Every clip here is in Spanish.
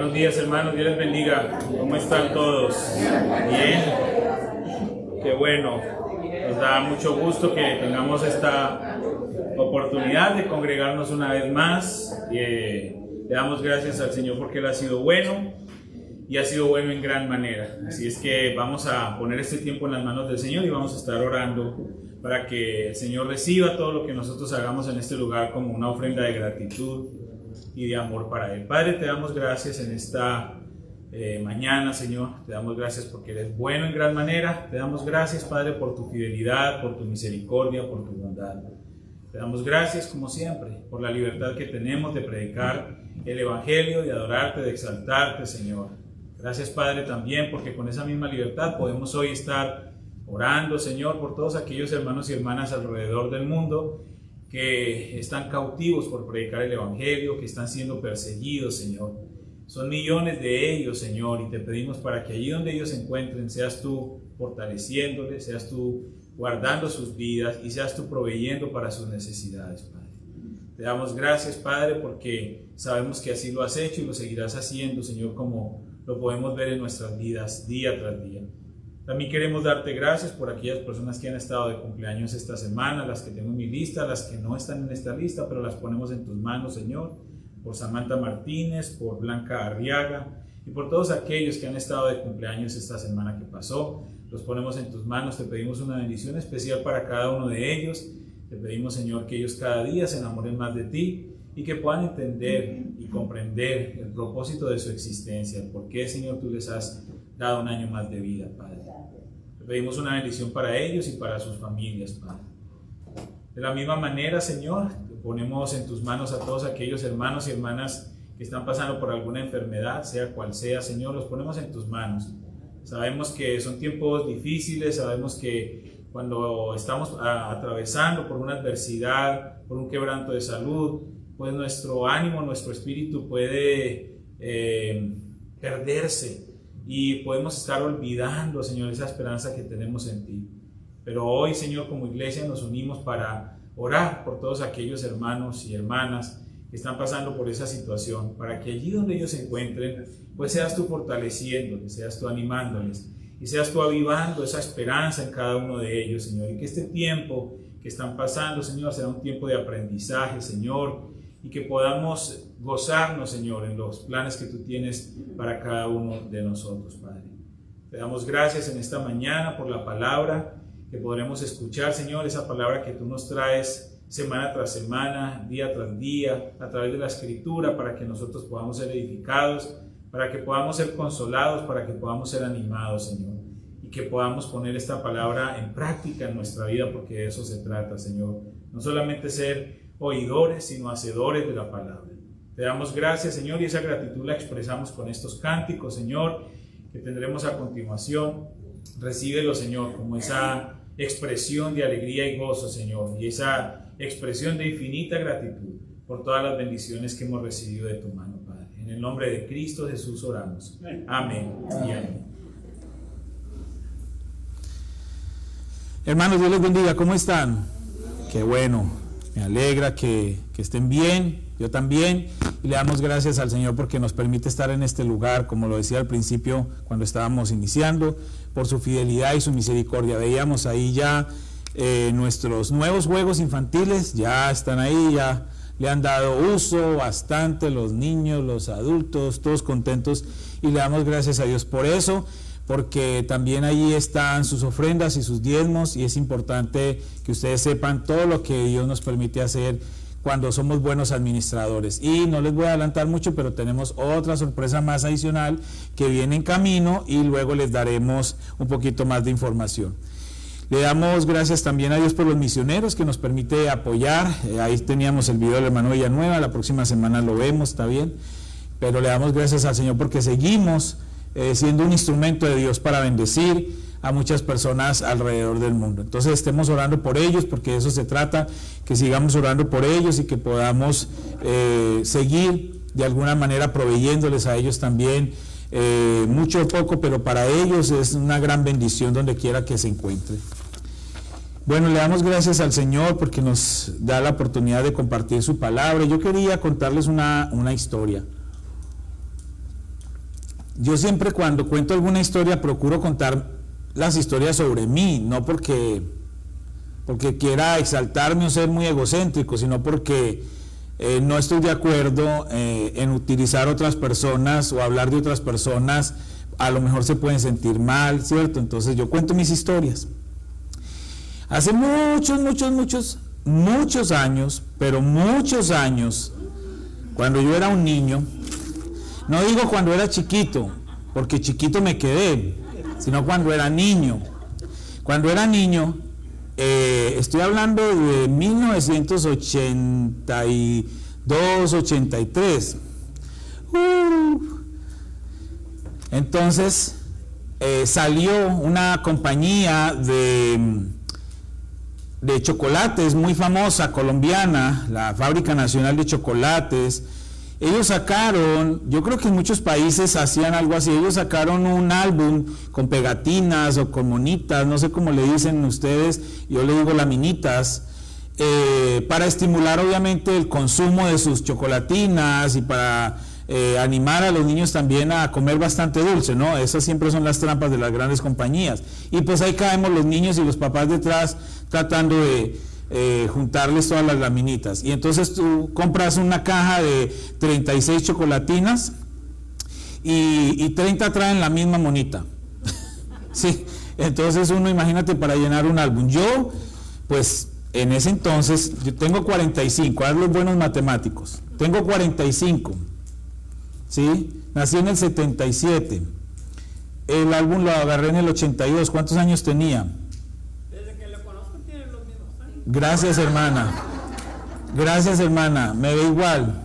Buenos días, hermanos, Dios les bendiga. ¿Cómo están todos? Bien. Qué bueno. Nos da mucho gusto que tengamos esta oportunidad de congregarnos una vez más. Le damos gracias al Señor porque Él ha sido bueno y ha sido bueno en gran manera. Así es que vamos a poner este tiempo en las manos del Señor y vamos a estar orando para que el Señor reciba todo lo que nosotros hagamos en este lugar como una ofrenda de gratitud y de amor para Él. Padre, te damos gracias en esta mañana, Señor. Te damos gracias porque eres bueno en gran manera. Te damos gracias, Padre, por tu fidelidad, por tu misericordia, por tu bondad. Te damos gracias, como siempre, por la libertad que tenemos de predicar el Evangelio, de adorarte, de exaltarte, Señor. Gracias, Padre, también porque con esa misma libertad podemos hoy estar orando, Señor, por todos aquellos hermanos y hermanas alrededor del mundo que están cautivos por predicar el Evangelio, que están siendo perseguidos, Señor. Son millones de ellos, Señor, y te pedimos para que allí donde ellos se encuentren, seas tú fortaleciéndoles, seas tú guardando sus vidas y seas tú proveyendo para sus necesidades, Padre. Te damos gracias, Padre, porque sabemos que así lo has hecho y lo seguirás haciendo, Señor, como lo podemos ver en nuestras vidas día tras día. También queremos darte gracias por aquellas personas que han estado de cumpleaños esta semana, las que tengo en mi lista, las que no están en esta lista, pero las ponemos en tus manos, Señor, por Samantha Martínez, por Blanca Arriaga y por todos aquellos que han estado de cumpleaños esta semana que pasó. Los ponemos en tus manos, te pedimos una bendición especial para cada uno de ellos. Te pedimos, Señor, que ellos cada día se enamoren más de ti y que puedan entender y comprender el propósito de su existencia, el por qué, Señor, tú les has dado un año más de vida, Padre. Te pedimos una bendición para ellos y para sus familias, Padre. De la misma manera, Señor, te ponemos en tus manos a todos aquellos hermanos y hermanas que están pasando por alguna enfermedad, sea cual sea, Señor, los ponemos en tus manos. Sabemos que son tiempos difíciles, sabemos que cuando estamos atravesando por una adversidad, por un quebranto de salud, pues nuestro ánimo, nuestro espíritu puede perderse y podemos estar olvidando, Señor, esa esperanza que tenemos en ti. Pero hoy, Señor, como iglesia nos unimos para orar por todos aquellos hermanos y hermanas que están pasando por esa situación, para que allí donde ellos se encuentren, pues seas tú fortaleciéndoles, seas tú animándoles y seas tú avivando esa esperanza en cada uno de ellos, Señor, y que este tiempo que están pasando, Señor, será un tiempo de aprendizaje, Señor, y que podamos gozarnos, Señor, en los planes que tú tienes para cada uno de nosotros, Padre. Te damos gracias en esta mañana por la palabra que podremos escuchar, Señor, esa palabra que tú nos traes semana tras semana, día tras día, a través de la Escritura, para que nosotros podamos ser edificados, para que podamos ser consolados, para que podamos ser animados, Señor, y que podamos poner esta palabra en práctica en nuestra vida, porque de eso se trata, Señor. No solamente ser oidores, sino hacedores de la palabra. Te damos gracias, Señor, y esa gratitud la expresamos con estos cánticos, Señor, que tendremos a continuación. Recíbelo, Señor, como esa expresión de alegría y gozo, Señor, y esa expresión de infinita gratitud por todas las bendiciones que hemos recibido de tu mano, Padre. En el nombre de Cristo Jesús oramos. Amén y amén. Hermanos, Dios les bendiga. ¿Cómo están? Qué bueno. Me alegra que estén bien, yo también, y le damos gracias al Señor porque nos permite estar en este lugar, como lo decía al principio cuando estábamos iniciando, por su fidelidad y su misericordia. Veíamos ahí ya nuestros nuevos juegos infantiles, ya están ahí, ya le han dado uso bastante los niños, los adultos, todos contentos, y le damos gracias a Dios por eso, porque también allí están sus ofrendas y sus diezmos, y es importante que ustedes sepan todo lo que Dios nos permite hacer cuando somos buenos administradores. Y no les voy a adelantar mucho, pero tenemos otra sorpresa más adicional que viene en camino y luego les daremos un poquito más de información. Le damos gracias también a Dios por los misioneros que nos permite apoyar. Ahí teníamos el video del hermano Villanueva, la próxima semana lo vemos, está bien, pero le damos gracias al Señor porque seguimos siendo un instrumento de Dios para bendecir a muchas personas alrededor del mundo. Entonces estemos orando por ellos, porque de eso se trata, que sigamos orando por ellos y que podamos seguir de alguna manera proveyéndoles a ellos también, mucho o poco, pero para ellos es una gran bendición donde quiera que se encuentre. Bueno, le damos gracias al Señor porque nos da la oportunidad de compartir su palabra. Yo quería contarles una historia. yo siempre cuando cuento alguna historia procuro contar las historias sobre mí, no porque quiera exaltarme o ser muy egocéntrico, sino porque no estoy de acuerdo en utilizar otras personas o hablar de otras personas. A lo mejor se pueden sentir mal, ¿cierto? Entonces yo cuento mis historias. Hace muchos años, pero muchos años, cuando yo era un niño, no digo cuando era chiquito, porque chiquito me quedé, sino cuando era niño. Cuando era niño, estoy hablando de 1982, 83. Entonces salió una compañía de chocolates muy famosa, colombiana, la Fábrica Nacional de Chocolates. Ellos sacaron, yo creo que en muchos países hacían algo así, ellos sacaron un álbum con pegatinas o con monitas, no sé cómo le dicen ustedes, yo le digo laminitas, para estimular obviamente el consumo de sus chocolatinas y para animar a los niños también a comer bastante dulce, ¿no? Esas siempre son las trampas de las grandes compañías. Y pues ahí caemos los niños y los papás detrás tratando de juntarles todas las laminitas. Y entonces tú compras una caja de 36 chocolatinas y 30 traen la misma monita. Sí, entonces uno, imagínate, para llenar un álbum. Yo, pues, en ese entonces, yo tengo 45, haz los buenos matemáticos. Tengo 45. ¿Sí? Nací en el 77. El álbum lo agarré en el 82. ¿Cuántos años tenía? Desde que lo conozco tiene los mismos años. Gracias, hermana. Gracias, hermana. Me ve igual.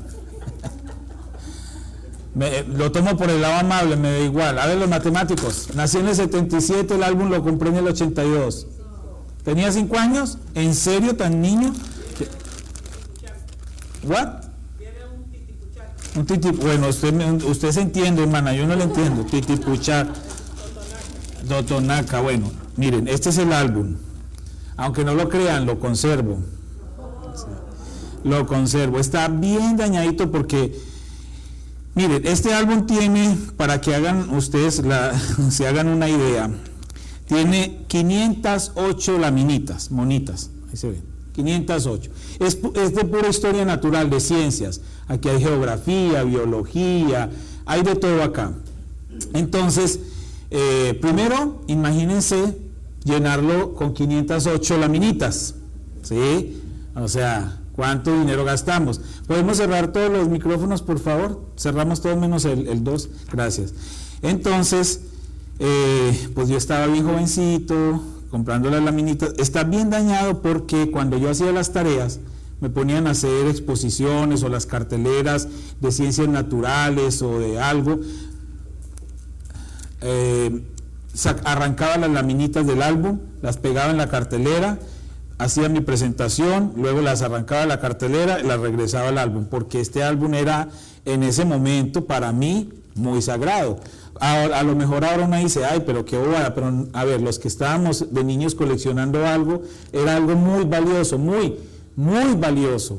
Lo tomo por el lado amable, me da igual. A ver, los matemáticos. Nací en el 77, el álbum lo compré en el 82. ¿Tenía 5 años? ¿En serio, tan niño? ¿What? Un titipuchar. Bueno, usted se entiende, hermana, yo no le entiendo. Titipuchar. Totonaca. Bueno, miren, este es el álbum. Aunque no lo crean, lo conservo. Lo conservo. Está bien dañadito porque, miren, este álbum tiene, para que hagan ustedes se hagan una idea, tiene 508 laminitas, monitas. Ahí se ven. 508. Es de pura historia natural, de ciencias. Aquí hay geografía, biología, hay de todo acá. Entonces, primero, imagínense llenarlo con 508 laminitas, ¿sí? O sea, ¿cuánto dinero gastamos? ¿Podemos cerrar todos los micrófonos, por favor? Cerramos todos menos el 2, gracias. Entonces, pues yo estaba bien jovencito, comprando las laminitas. Está bien dañado porque cuando yo hacía las tareas me ponían a hacer exposiciones o las carteleras de ciencias naturales o de algo, arrancaba las laminitas del álbum, las pegaba en la cartelera, hacía mi presentación, luego las arrancaba de la cartelera y las regresaba al álbum, porque este álbum era en ese momento para mí muy sagrado. Ahora, a lo mejor ahora uno dice, ay, pero qué bobada, pero a ver, los que estábamos de niños coleccionando algo, era algo muy valioso, muy valioso.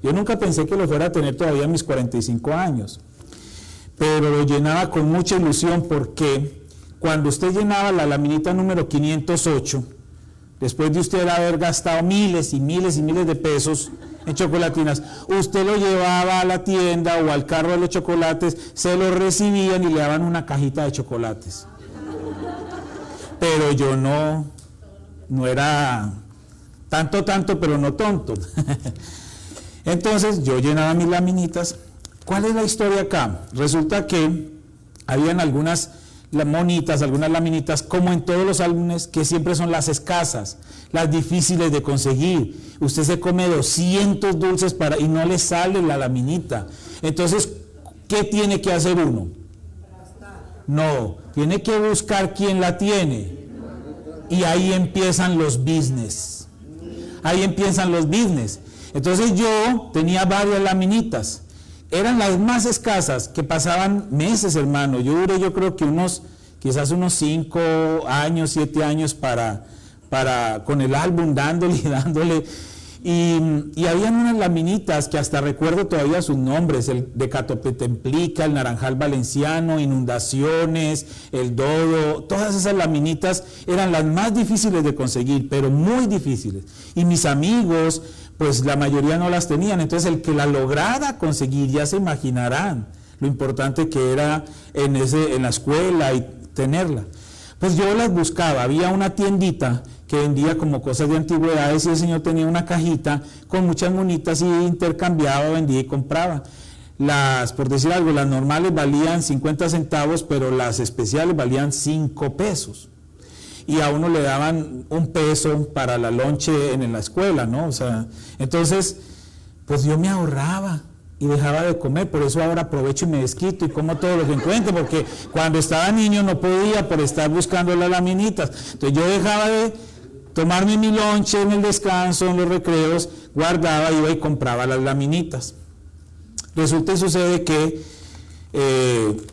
Yo nunca pensé que lo fuera a tener todavía a mis 45 años, pero lo llenaba con mucha ilusión porque cuando usted llenaba la laminita número 508, después de usted haber gastado miles y miles y miles de pesos en chocolatinas, usted lo llevaba a la tienda o al carro de los chocolates, se lo recibían y le daban una cajita de chocolates. Pero yo no era tanto, pero no tonto. Entonces yo llenaba mis laminitas. ¿Cuál es la historia acá? Resulta que habían algunas monitas, algunas laminitas, como en todos los álbumes, que siempre son las escasas, las difíciles de conseguir. Usted se come 200 dulces y no le sale la laminita. Entonces, ¿qué tiene que hacer uno? No, tiene que buscar quién la tiene. Y ahí empiezan los business. Entonces yo tenía varias laminitas. Eran las más escasas, que pasaban meses, hermano. Yo duré, yo creo que quizás unos 5 años, 7 años con el álbum dándole. Y habían unas laminitas que hasta recuerdo todavía sus nombres, el Decatopetemplica, el Naranjal Valenciano, Inundaciones, el Dodo, todas esas laminitas eran las más difíciles de conseguir, pero muy difíciles. Y mis amigos, pues la mayoría no las tenían, entonces el que la lograra conseguir, ya se imaginarán lo importante que era en la escuela y tenerla. Pues yo las buscaba, había una tiendita que vendía como cosas de antigüedades y el señor tenía una cajita con muchas monitas y intercambiaba, vendía y compraba. Por decir algo, las normales valían 50 centavos, pero las especiales valían 5 pesos. Y a uno le daban 1 peso para la lonche en la escuela, ¿no? O sea, entonces, pues yo me ahorraba y dejaba de comer, por eso ahora aprovecho y me desquito y como todo lo que encuentro, porque cuando estaba niño no podía por estar buscando las laminitas. Entonces yo dejaba de tomarme mi lonche en el descanso, en los recreos, guardaba, iba y compraba las laminitas. Resulta y sucede que,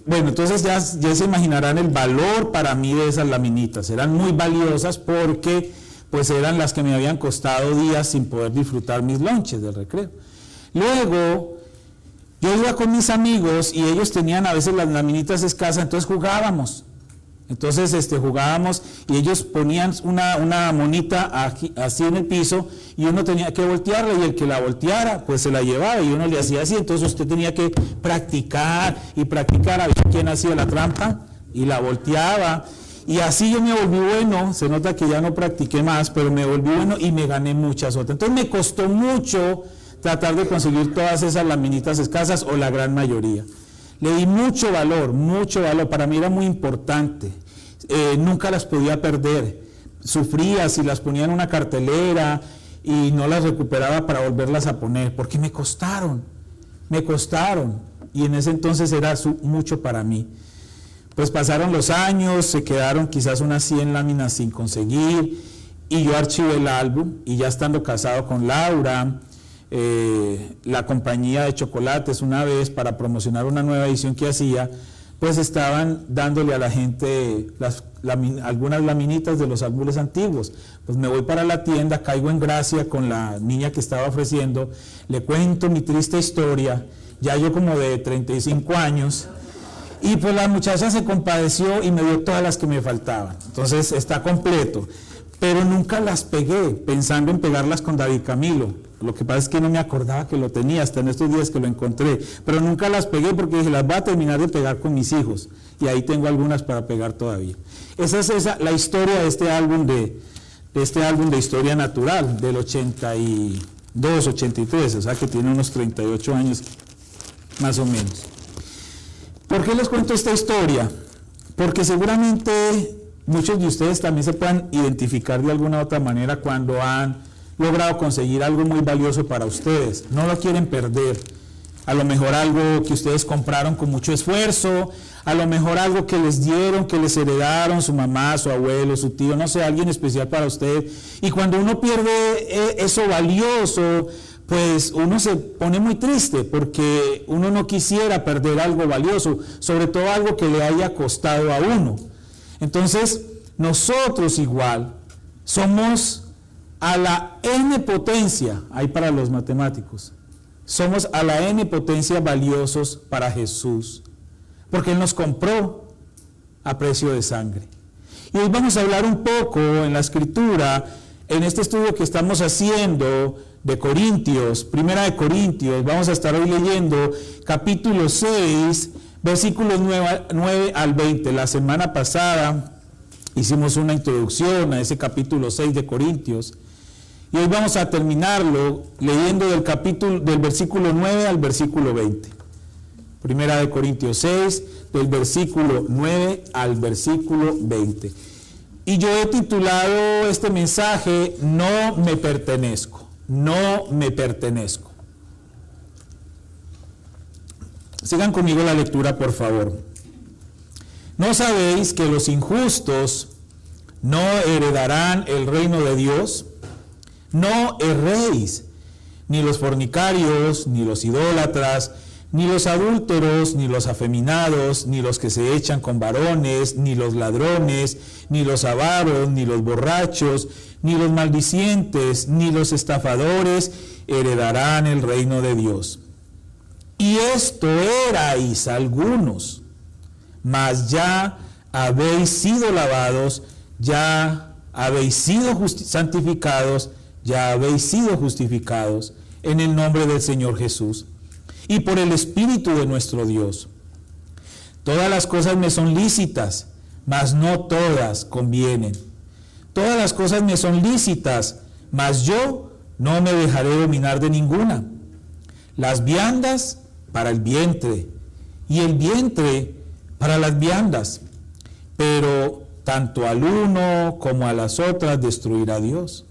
bueno, entonces ya se imaginarán el valor para mí de esas laminitas. Eran muy valiosas porque pues eran las que me habían costado días sin poder disfrutar mis lonches del recreo. Luego, yo iba con mis amigos y ellos tenían a veces las laminitas escasas, entonces jugábamos. Entonces jugábamos y ellos ponían una monita así en el piso y uno tenía que voltearla y el que la volteara pues se la llevaba y uno le hacía así, entonces usted tenía que practicar y practicar a ver quién hacía la trampa y la volteaba y así yo me volví bueno. Se nota que ya no practiqué más, pero me volví bueno y me gané muchas otras. Entonces me costó mucho tratar de conseguir todas esas laminitas escasas o la gran mayoría. Le di mucho valor, para mí era muy importante, nunca las podía perder, sufría si las ponía en una cartelera y no las recuperaba para volverlas a poner, porque me costaron, y en ese entonces era mucho para mí. Pues pasaron los años, se quedaron quizás unas 100 láminas sin conseguir, y yo archivé el álbum, y ya estando casado con Laura, la compañía de chocolates una vez para promocionar una nueva edición que hacía, pues estaban dándole a la gente algunas laminitas de los álbumes antiguos. Pues me voy para la tienda, caigo en gracia con la niña que estaba ofreciendo, le cuento mi triste historia, ya yo como de 35 años, y pues la muchacha se compadeció y me dio todas las que me faltaban. Entonces está completo, pero nunca las pegué, pensando en pegarlas con David Camilo. Lo que pasa es que no me acordaba que lo tenía hasta en estos días que lo encontré, pero nunca las pegué porque dije, las voy a terminar de pegar con mis hijos, y ahí tengo algunas para pegar todavía. Esa es la historia de este álbum de historia natural, del 82, 83, o sea que tiene unos 38 años más o menos. ¿Por qué les cuento esta historia? Porque seguramente muchos de ustedes también se puedan identificar de alguna u otra manera cuando han logrado conseguir algo muy valioso para ustedes, no lo quieren perder. A lo mejor algo que ustedes compraron con mucho esfuerzo, a lo mejor algo que les dieron, que les heredaron su mamá, su abuelo, su tío, no sé, alguien especial para usted. Y cuando uno pierde eso valioso, pues uno se pone muy triste porque uno no quisiera perder algo valioso, sobre todo algo que le haya costado a uno. Entonces, nosotros igual somos a la n potencia, ahí para los matemáticos, somos a la n potencia valiosos para Jesús, porque Él nos compró a precio de sangre. Y hoy vamos a hablar un poco en la Escritura, en este estudio que estamos haciendo de Corintios, Primera de Corintios, vamos a estar hoy leyendo capítulo 6, versículos 9 al 20. La semana pasada hicimos una introducción a ese capítulo 6 de Corintios, y hoy vamos a terminarlo leyendo del versículo 9 al versículo 20. Primera de Corintios 6, del versículo 9 al versículo 20. Y yo he titulado este mensaje, No me pertenezco, no me pertenezco. Sigan conmigo la lectura, por favor. ¿No sabéis que los injustos no heredarán el reino de Dios? No erréis, ni los fornicarios, ni los idólatras, ni los adúlteros, ni los afeminados, ni los que se echan con varones, ni los ladrones, ni los avaros, ni los borrachos, ni los maldicientes, ni los estafadores heredarán el reino de Dios. Y esto erais algunos, mas ya habéis sido lavados, ya habéis sido santificados, ya habéis sido justificados en el nombre del Señor Jesús y por el Espíritu de nuestro Dios. Todas las cosas me son lícitas, mas no todas convienen. Todas las cosas me son lícitas, mas yo no me dejaré dominar de ninguna. Las viandas para el vientre, y el vientre para las viandas, pero tanto al uno como a las otras destruirá Dios.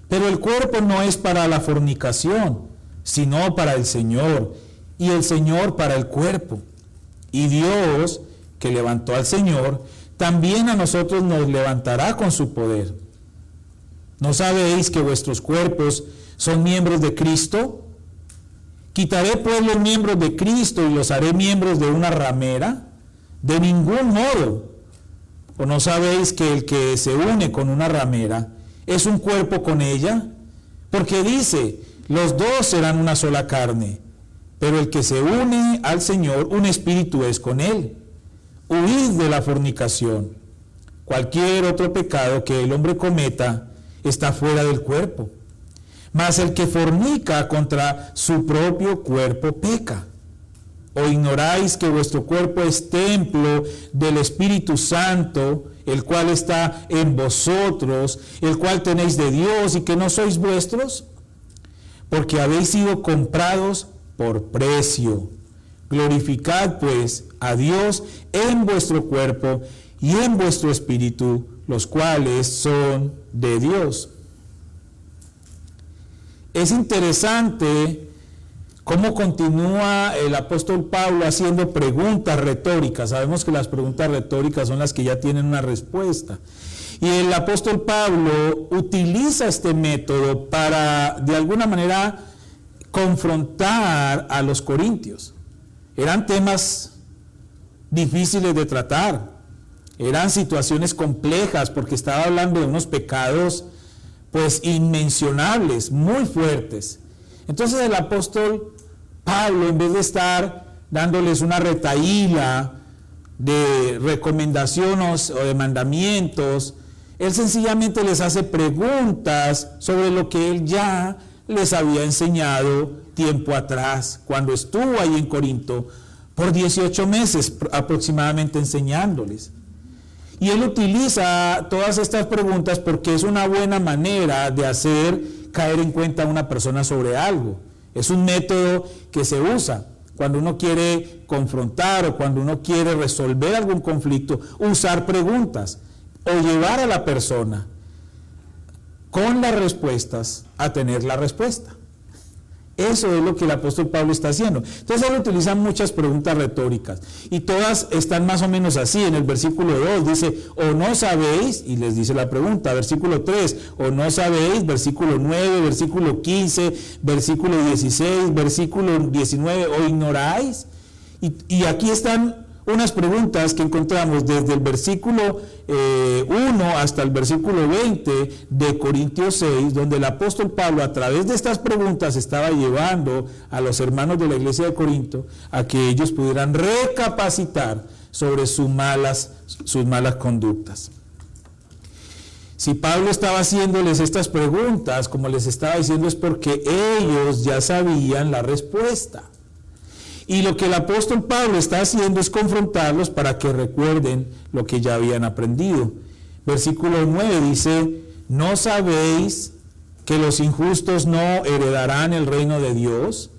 Pero el cuerpo no es para la fornicación, sino para el Señor, y el Señor para el cuerpo. Y Dios, que levantó al Señor, también a nosotros nos levantará con su poder. ¿No sabéis que vuestros cuerpos son miembros de Cristo? ¿Quitaré pues los miembros de Cristo y los haré miembros de una ramera? De ningún modo. ¿O no sabéis que el que se une con una ramera es un cuerpo con ella? Porque dice, los dos serán una sola carne. Pero el que se une al Señor, un espíritu es con él. Huid de la fornicación. Cualquier otro pecado que el hombre cometa está fuera del cuerpo. Mas el que fornica contra su propio cuerpo peca. ¿O ignoráis que vuestro cuerpo es templo del Espíritu Santo, el cual está en vosotros, el cual tenéis de Dios y que no sois vuestros? Porque habéis sido comprados por precio. Glorificad pues a Dios en vuestro cuerpo y en vuestro espíritu, los cuales son de Dios. Es interesante cómo continúa el apóstol Pablo haciendo preguntas retóricas. Sabemos que las preguntas retóricas son las que ya tienen una respuesta. Y el apóstol Pablo utiliza este método para, de alguna manera, confrontar a los corintios. Eran temas difíciles de tratar, eran situaciones complejas porque estaba hablando de unos pecados pues inmencionables, muy fuertes. Entonces el apóstol Pablo, en vez de estar dándoles una retahíla de recomendaciones o de mandamientos, él sencillamente les hace preguntas sobre lo que él ya les había enseñado tiempo atrás, cuando estuvo ahí en Corinto por 18 meses aproximadamente enseñándoles. Y él utiliza todas estas preguntas porque es una buena manera de hacer caer en cuenta a una persona sobre algo. Es un método que se usa cuando uno quiere confrontar o cuando uno quiere resolver algún conflicto, usar preguntas o llevar a la persona con las respuestas a tener la respuesta. Eso es lo que el apóstol Pablo está haciendo. Entonces él utiliza muchas preguntas retóricas y todas están más o menos así. En el versículo 2 dice, o no sabéis, y les dice la pregunta. Versículo 3, o no sabéis. Versículo 9, versículo 15, versículo 16, versículo 19, o ignoráis. Y aquí están unas preguntas que encontramos desde el versículo 1 hasta el versículo 20 de Corintios 6, donde el apóstol Pablo a través de estas preguntas estaba llevando a los hermanos de la iglesia de Corinto a que ellos pudieran recapacitar sobre sus malas conductas. Si Pablo estaba haciéndoles estas preguntas, como les estaba diciendo, es porque ellos ya sabían la respuesta. Y lo que el apóstol Pablo está haciendo es confrontarlos para que recuerden lo que ya habían aprendido. Versículo 9 dice, ¿no sabéis que los injustos no heredarán el reino de Dios?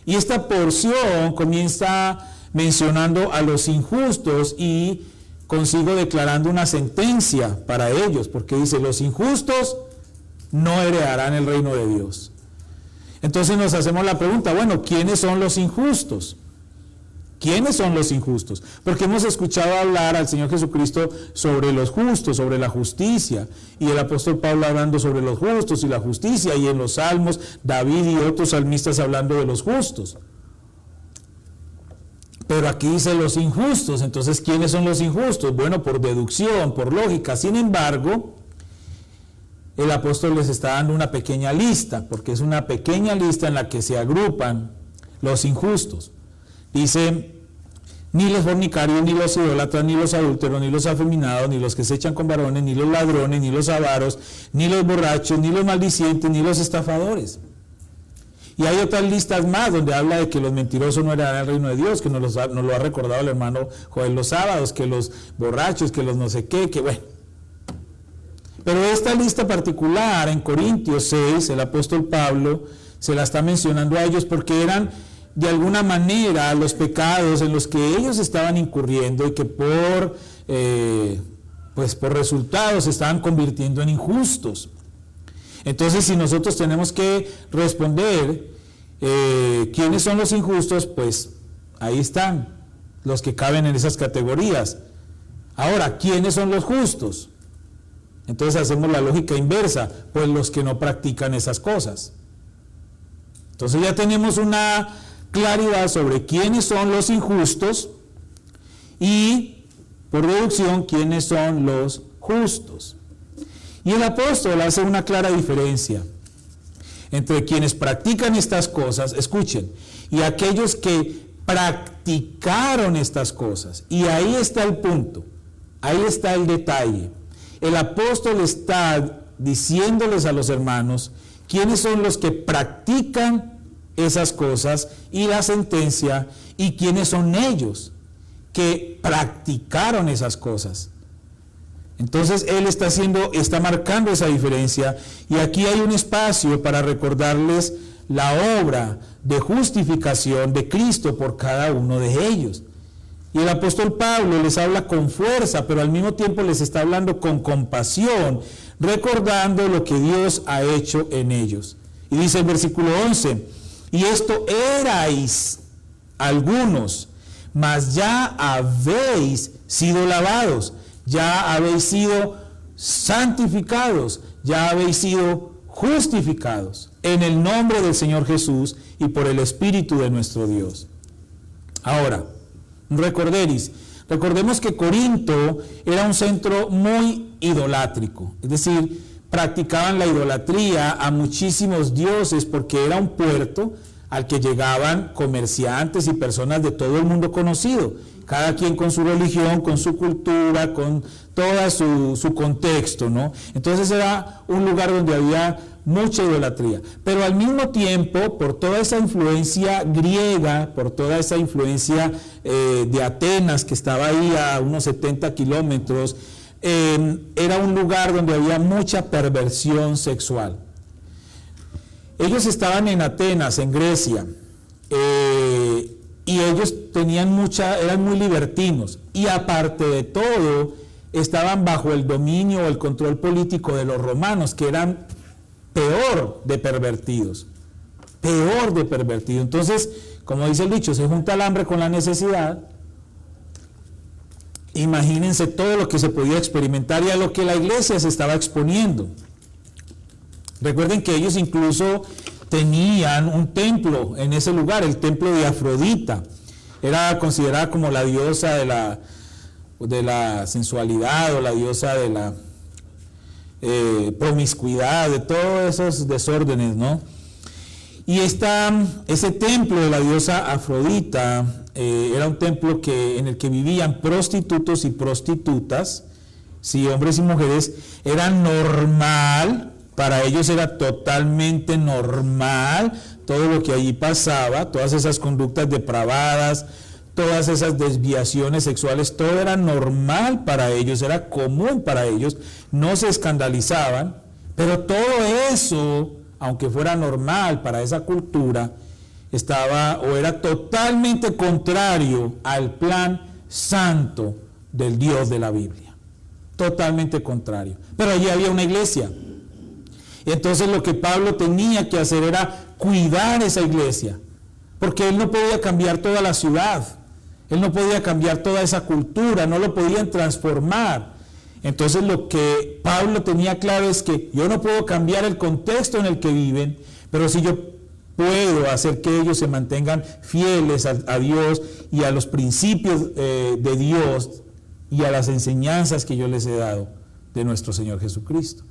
Y esta porción comienza mencionando a los injustos y consigo declarando una sentencia para ellos, porque dice, los injustos no heredarán el reino de Dios. Entonces nos hacemos la pregunta, bueno, ¿quiénes son los injustos? ¿Quiénes son los injustos? Porque hemos escuchado hablar al Señor Jesucristo sobre los justos, sobre la justicia, y el apóstol Pablo hablando sobre los justos y la justicia, y en los Salmos David y otros salmistas hablando de los justos. Pero aquí dice los injustos. Entonces, ¿quiénes son los injustos? Bueno, por deducción, por lógica. Sin embargo, el apóstol les está dando una pequeña lista, porque es una pequeña lista en la que se agrupan los injustos. Dice, ni los fornicarios, ni los idólatras, ni los adúlteros, ni los afeminados, ni los que se echan con varones, ni los ladrones, ni los avaros, ni los borrachos, ni los maldicientes, ni los estafadores. Y hay otras listas más donde habla de que los mentirosos no heredarán el reino de Dios, que nos lo ha recordado el hermano Joel los sábados, que los borrachos, que los no sé qué, que bueno. Pero esta lista particular en Corintios 6, el apóstol Pablo se la está mencionando a ellos porque eran de alguna manera los pecados en los que ellos estaban incurriendo y que por resultados se estaban convirtiendo en injustos. Entonces, si nosotros tenemos que responder quiénes son los injustos, pues ahí están los que caben en esas categorías. Ahora, ¿quiénes son los justos? Entonces hacemos la lógica inversa, pues los que no practican esas cosas. Entonces ya tenemos una claridad sobre quiénes son los injustos y, por deducción, quiénes son los justos. Y el apóstol hace una clara diferencia entre quienes practican estas cosas, escuchen, y aquellos que practicaron estas cosas. Y ahí está el punto, ahí está el detalle. El apóstol está diciéndoles a los hermanos quiénes son los que practican esas cosas y la sentencia, y quiénes son ellos que practicaron esas cosas. Entonces él está marcando esa diferencia, y aquí hay un espacio para recordarles la obra de justificación de Cristo por cada uno de ellos. Y el apóstol Pablo les habla con fuerza, pero al mismo tiempo les está hablando con compasión, recordando lo que Dios ha hecho en ellos. Y dice el versículo 11, y esto erais algunos, mas ya habéis sido lavados, ya habéis sido santificados, ya habéis sido justificados en el nombre del Señor Jesús y por el Espíritu de nuestro Dios. Ahora, recordemos que Corinto era un centro muy idolátrico, es decir, practicaban la idolatría a muchísimos dioses porque era un puerto al que llegaban comerciantes y personas de todo el mundo conocido, cada quien con su religión, con su cultura, con todo su contexto, ¿no? Entonces era un lugar donde había mucha idolatría, pero al mismo tiempo, por toda esa influencia griega, por toda esa influencia de Atenas, que estaba ahí a unos 70 kilómetros, era un lugar donde había mucha perversión sexual. Ellos estaban en Atenas, en Grecia, y ellos eran muy libertinos, y aparte de todo, estaban bajo el dominio o el control político de los romanos, que eran peor de pervertidos. Entonces, como dice el dicho, se junta el hambre con la necesidad. Imagínense todo lo que se podía experimentar y a lo que la iglesia se estaba exponiendo. Recuerden que ellos incluso tenían un templo en ese lugar, el templo de Afrodita. Era considerada como la diosa de la sensualidad, o la diosa de la promiscuidad, de todos esos desórdenes, ¿no? Y ese templo de la diosa Afrodita era un templo en el que vivían prostitutos y prostitutas, sí, hombres y mujeres. Era normal, para ellos era totalmente normal todo lo que allí pasaba, todas esas conductas depravadas, todas esas desviaciones sexuales, todo era normal para ellos, era común para ellos, no se escandalizaban, pero todo eso, aunque fuera normal para esa cultura, era totalmente contrario al plan santo del Dios de la Biblia, totalmente contrario. Pero allí había una iglesia. Entonces lo que Pablo tenía que hacer era cuidar esa iglesia, porque él no podía cambiar toda la ciudad, él no podía cambiar toda esa cultura, no lo podían transformar. Entonces lo que Pablo tenía claro es que yo no puedo cambiar el contexto en el que viven, pero si yo puedo hacer que ellos se mantengan fieles a Dios y a los principios de Dios y a las enseñanzas que yo les he dado de nuestro Señor Jesucristo.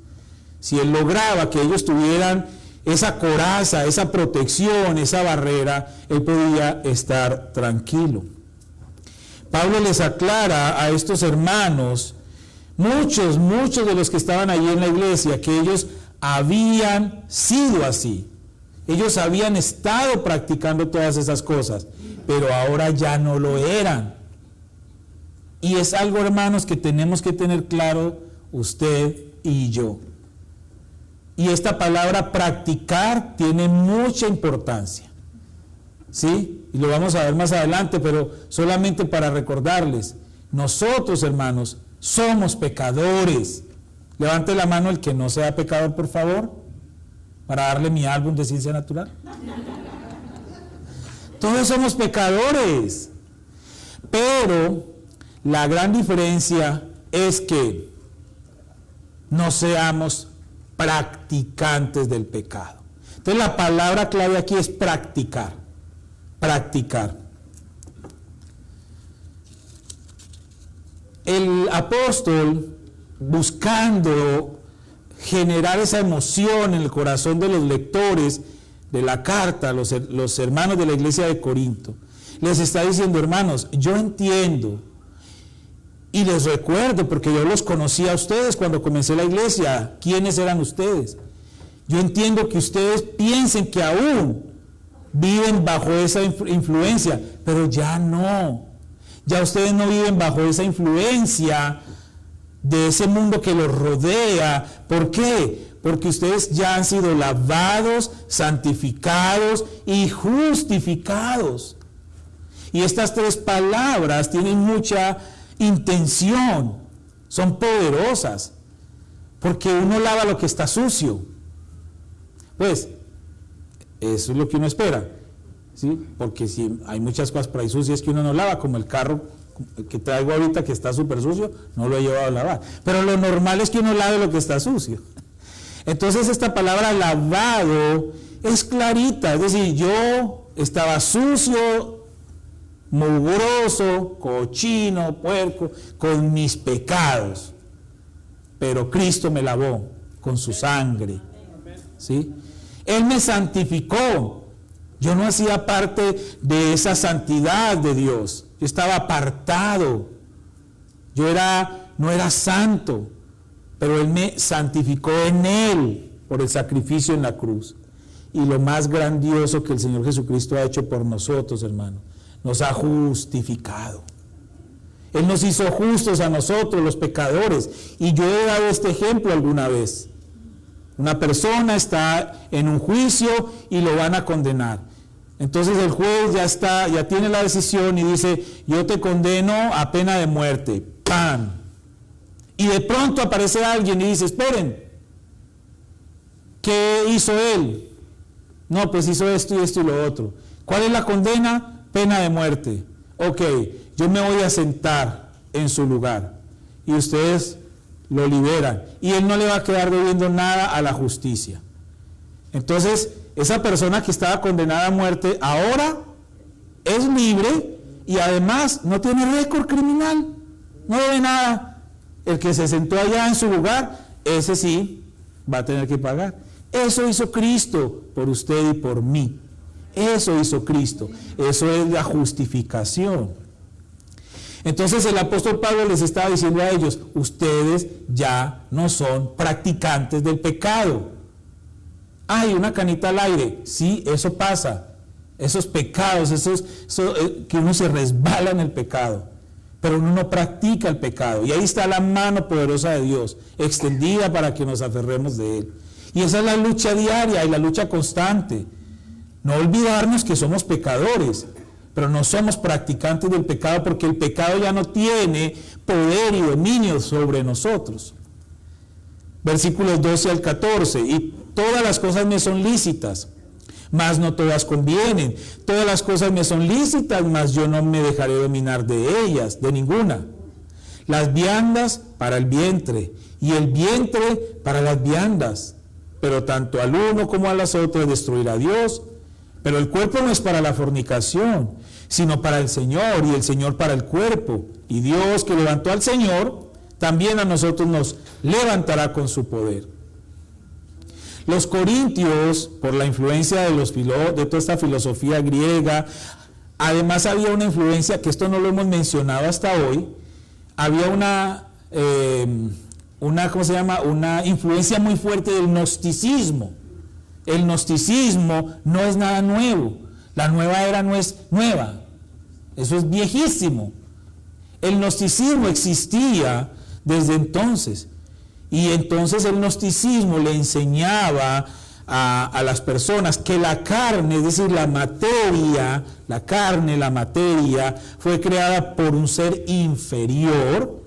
Si Él lograba que ellos tuvieran esa coraza, esa protección, esa barrera, Él podía estar tranquilo. Pablo les aclara a estos hermanos, muchos de los que estaban allí en la iglesia, que ellos habían sido así. Ellos habían estado practicando todas esas cosas, pero ahora ya no lo eran. Y es algo, hermanos, que tenemos que tener claro usted y yo. Y esta palabra practicar tiene mucha importancia, ¿sí? Y lo vamos a ver más adelante, pero solamente para recordarles, nosotros, hermanos, somos pecadores. Levante la mano el que no sea pecador, por favor, para darle mi álbum de ciencia natural. Todos somos pecadores, pero la gran diferencia es que no seamos practicantes del pecado. Entonces la palabra clave aquí es practicar. Practicar. El apóstol, buscando generar esa emoción en el corazón de los lectores de la carta, los hermanos de la iglesia de Corinto, les está diciendo: hermanos, yo entiendo y les recuerdo, porque yo los conocí a ustedes cuando comencé la iglesia, quiénes eran ustedes. Yo entiendo que ustedes piensen que aún viven bajo esa influencia, pero ya no. Ya ustedes no viven bajo esa influencia de ese mundo que los rodea. ¿Por qué? Porque ustedes ya han sido lavados, santificados y justificados. Y estas tres palabras tienen mucha intención, son poderosas, porque uno lava lo que está sucio. Pues, eso es lo que uno espera, ¿sí? Porque si hay muchas cosas por ahí sucias que uno no lava, como el carro que traigo ahorita que está súper sucio, no lo he llevado a lavar. Pero lo normal es que uno lave lo que está sucio. Entonces esta palabra lavado es clarita, es decir, yo estaba sucio, mugroso, cochino, puerco, con mis pecados, pero Cristo me lavó con su sangre, ¿sí? Él me santificó. Yo no hacía parte de esa santidad de Dios, yo estaba apartado, no era santo, pero Él me santificó en Él por el sacrificio en la cruz. Y lo más grandioso que el Señor Jesucristo ha hecho por nosotros, hermanos, nos ha justificado. Él nos hizo justos a nosotros, los pecadores. Y yo he dado este ejemplo alguna vez. Una persona está en un juicio y lo van a condenar. Entonces el juez ya tiene la decisión y dice: yo te condeno a pena de muerte. ¡Pam! Y de pronto aparece alguien y dice: esperen, ¿qué hizo él? No, pues hizo esto y esto y lo otro. ¿Cuál es la condena? Pena de muerte. Ok, yo me voy a sentar en su lugar y ustedes lo liberan y él no le va a quedar debiendo nada a la justicia. Entonces esa persona que estaba condenada a muerte ahora es libre y además no tiene récord criminal, no debe nada. El que se sentó allá en su lugar, ese sí va a tener que pagar. Eso hizo Cristo por usted y por mí. Eso hizo Cristo. Eso es la justificación. Entonces el apóstol Pablo les estaba diciendo a ellos: ustedes ya no son practicantes del pecado. Hay una canita al aire. Sí, eso pasa. Esos pecados, que uno se resbala en el pecado. Pero uno no practica el pecado. Y ahí está la mano poderosa de Dios, extendida para que nos aferremos de Él. Y esa es la lucha diaria y la lucha constante. No olvidarnos que somos pecadores, pero no somos practicantes del pecado, porque el pecado ya no tiene poder y dominio sobre nosotros. Versículos 12 al 14. Y todas las cosas me son lícitas, mas no todas convienen. Todas las cosas me son lícitas, mas yo no me dejaré dominar de ellas, de ninguna. Las viandas para el vientre, y el vientre para las viandas. Pero tanto al uno como a las otras destruirá Dios. Pero el cuerpo no es para la fornicación, sino para el Señor, y el Señor para el cuerpo. Y Dios, que levantó al Señor, también a nosotros nos levantará con su poder. Los corintios, por la influencia de toda esta filosofía griega, además había una influencia, que esto no lo hemos mencionado hasta hoy, había una influencia muy fuerte del gnosticismo. El gnosticismo no es nada nuevo, la nueva era no es nueva, eso es viejísimo. El gnosticismo existía desde entonces, y entonces el gnosticismo le enseñaba a las personas que la carne, es decir, la materia, la carne, la materia, fue creada por un ser inferior,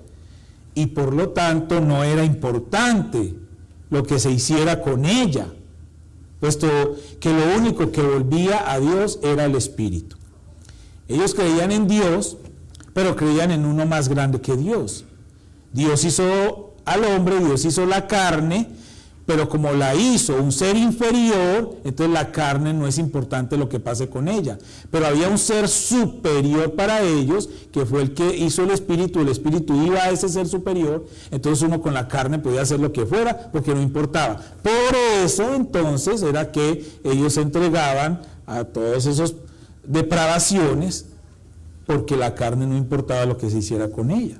y por lo tanto no era importante lo que se hiciera con ella, puesto que lo único que volvía a Dios era el Espíritu. Ellos creían en Dios, pero creían en uno más grande que Dios. Dios hizo al hombre, Dios hizo la carne, pero como la hizo un ser inferior, entonces la carne no es importante lo que pase con ella. Pero había un ser superior para ellos, que fue el que hizo el Espíritu iba a ese ser superior, entonces uno con la carne podía hacer lo que fuera, porque no importaba. Por eso entonces era que ellos se entregaban a todas esas depravaciones, porque la carne no importaba lo que se hiciera con ella.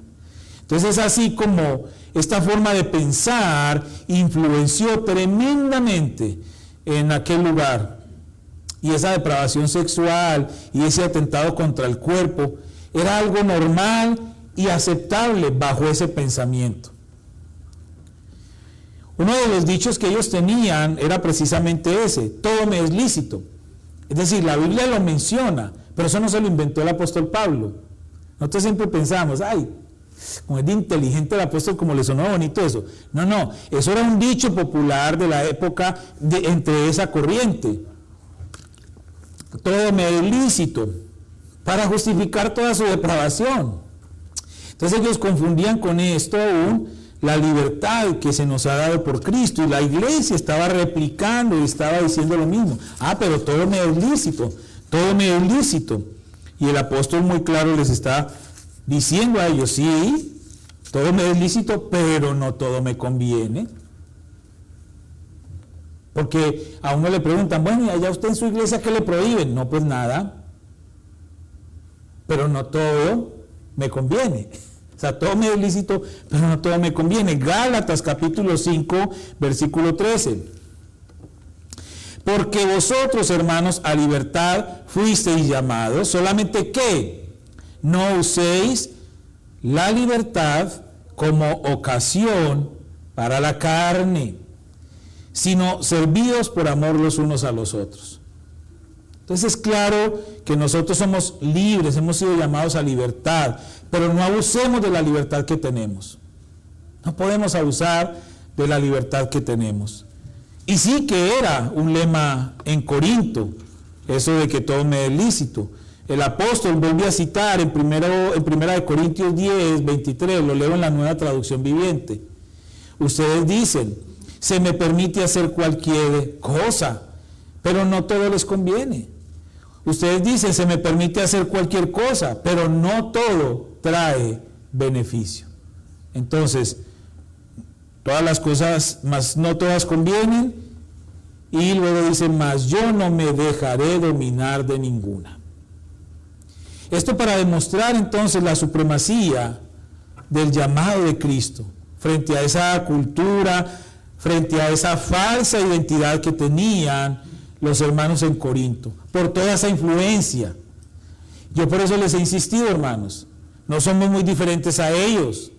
Entonces es así como esta forma de pensar influenció tremendamente en aquel lugar. Y esa depravación sexual y ese atentado contra el cuerpo era algo normal y aceptable bajo ese pensamiento. Uno de los dichos que ellos tenían era precisamente ese: todo me es lícito. Es decir, la Biblia lo menciona, pero eso no se lo inventó el apóstol Pablo. Nosotros siempre pensamos, como es de inteligente el apóstol, como le sonó bonito eso. No, eso era un dicho popular de la época entre esa corriente. Todo me es lícito, para justificar toda su depravación. Entonces ellos confundían con esto aún la libertad que se nos ha dado por Cristo, y la iglesia estaba replicando y estaba diciendo lo mismo. Pero todo me es lícito, todo me es lícito. Y el apóstol muy claro les está diciendo a ellos: sí, todo me es lícito, pero no todo me conviene. Porque a uno le preguntan, bueno, ¿y allá usted en su iglesia qué le prohíben? No, pues nada, pero no todo me conviene. O sea, todo me es lícito, pero no todo me conviene. Gálatas capítulo 5, versículo 13. Porque vosotros, hermanos, a libertad fuisteis llamados, solamente que no uséis la libertad como ocasión para la carne, sino servíos por amor los unos a los otros. Entonces es claro que nosotros somos libres, hemos sido llamados a libertad, pero no abusemos de la libertad que tenemos. No podemos abusar de la libertad que tenemos. Y sí que era un lema en Corinto, eso de que todo me es lícito. El apóstol vuelve a citar en primera de Corintios 10, 23, lo leo en la Nueva Traducción Viviente. Ustedes dicen, se me permite hacer cualquier cosa, pero no todo les conviene. Ustedes dicen, se me permite hacer cualquier cosa, pero no todo trae beneficio. Entonces, todas las cosas, mas no todas convienen, y luego dice, mas yo no me dejaré dominar de ninguna. Esto para demostrar entonces la supremacía del llamado de Cristo frente a esa cultura, frente a esa falsa identidad que tenían los hermanos en Corinto, por toda esa influencia. Yo por eso les he insistido, hermanos, no somos muy diferentes a ellos.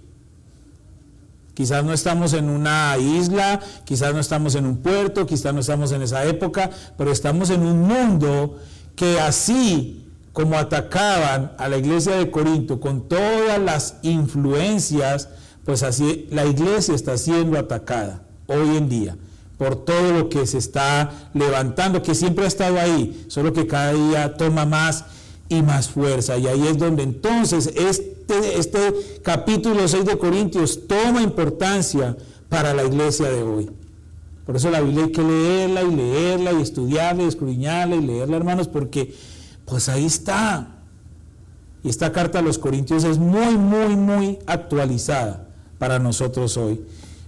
Quizás no estamos en una isla, quizás no estamos en un puerto, quizás no estamos en esa época, pero estamos en un mundo que así como atacaban a la iglesia de Corinto con todas las influencias, pues así la iglesia está siendo atacada hoy en día por todo lo que se está levantando, que siempre ha estado ahí, solo que cada día toma más y más fuerza. Y ahí es donde entonces este capítulo 6 de Corintios toma importancia para la iglesia de hoy. Por eso la Biblia hay que leerla y leerla y estudiarla y escudriñarla y leerla, hermanos, porque pues ahí está. Y esta carta a los Corintios es muy, muy, muy actualizada para nosotros hoy.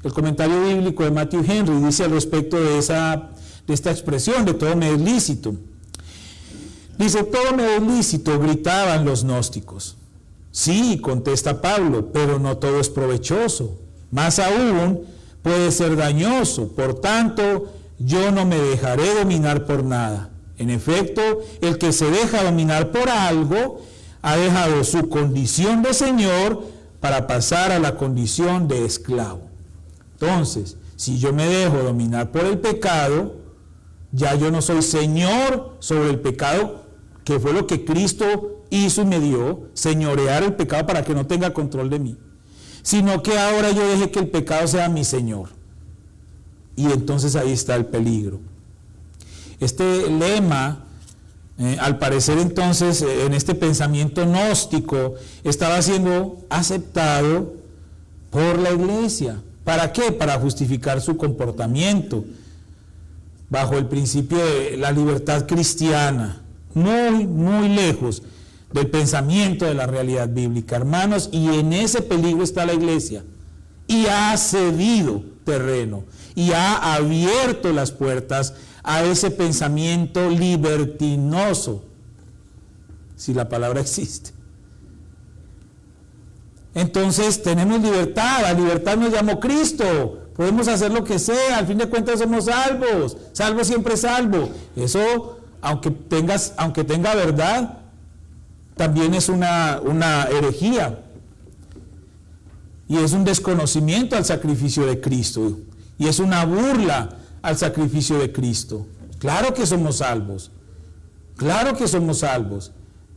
El comentario bíblico de Matthew Henry dice al respecto de esta expresión, de todo me es lícito. Dice, todo me es lícito, gritaban los gnósticos. Sí, contesta Pablo, pero no todo es provechoso. Más aún, puede ser dañoso. Por tanto, yo no me dejaré dominar por nada. En efecto, el que se deja dominar por algo, ha dejado su condición de señor para pasar a la condición de esclavo. Entonces, si yo me dejo dominar por el pecado, ya yo no soy señor sobre el pecado, que fue lo que Cristo hizo y me dio, señorear el pecado para que no tenga control de mí, sino que ahora yo deje que el pecado sea mi señor. Y entonces ahí está el peligro. Este lema, al parecer entonces, en este pensamiento gnóstico, estaba siendo aceptado por la iglesia. ¿Para qué? Para justificar su comportamiento bajo el principio de la libertad cristiana, muy, muy lejos del pensamiento de la realidad bíblica, hermanos, y en ese peligro está la iglesia, y ha cedido terreno, y ha abierto las puertas a ese pensamiento libertinoso, si la palabra existe. Entonces tenemos libertad, la libertad nos llamó Cristo, podemos hacer lo que sea, al fin de cuentas somos salvos, salvo siempre salvo. Eso, aunque tenga verdad, también es una herejía y es un desconocimiento al sacrificio de Cristo y es una burla al sacrificio de Cristo. Claro que somos salvos,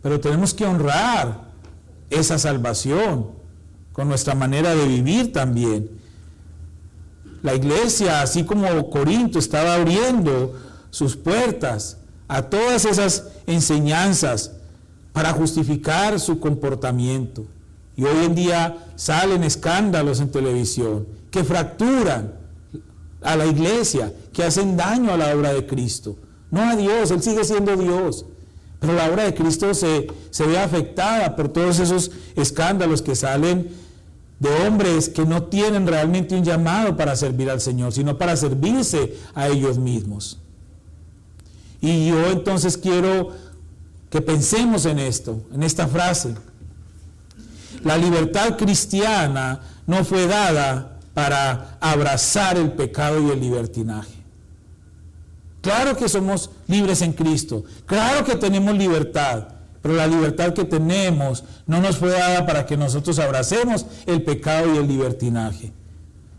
pero tenemos que honrar esa salvación con nuestra manera de vivir también. La iglesia, así como Corinto, estaba abriendo sus puertas a todas esas enseñanzas para justificar su comportamiento. Y hoy en día salen escándalos en televisión que fracturan a la iglesia, que hacen daño a la obra de Cristo. No a Dios, Él sigue siendo Dios. Pero la obra de Cristo se ve afectada por todos esos escándalos que salen de hombres que no tienen realmente un llamado para servir al Señor, sino para servirse a ellos mismos. Y yo entonces quiero que pensemos en esto, en esta frase. La libertad cristiana no fue dada para abrazar el pecado y el libertinaje. Claro que somos libres en Cristo, claro que tenemos libertad, pero la libertad que tenemos no nos fue dada para que nosotros abracemos el pecado y el libertinaje.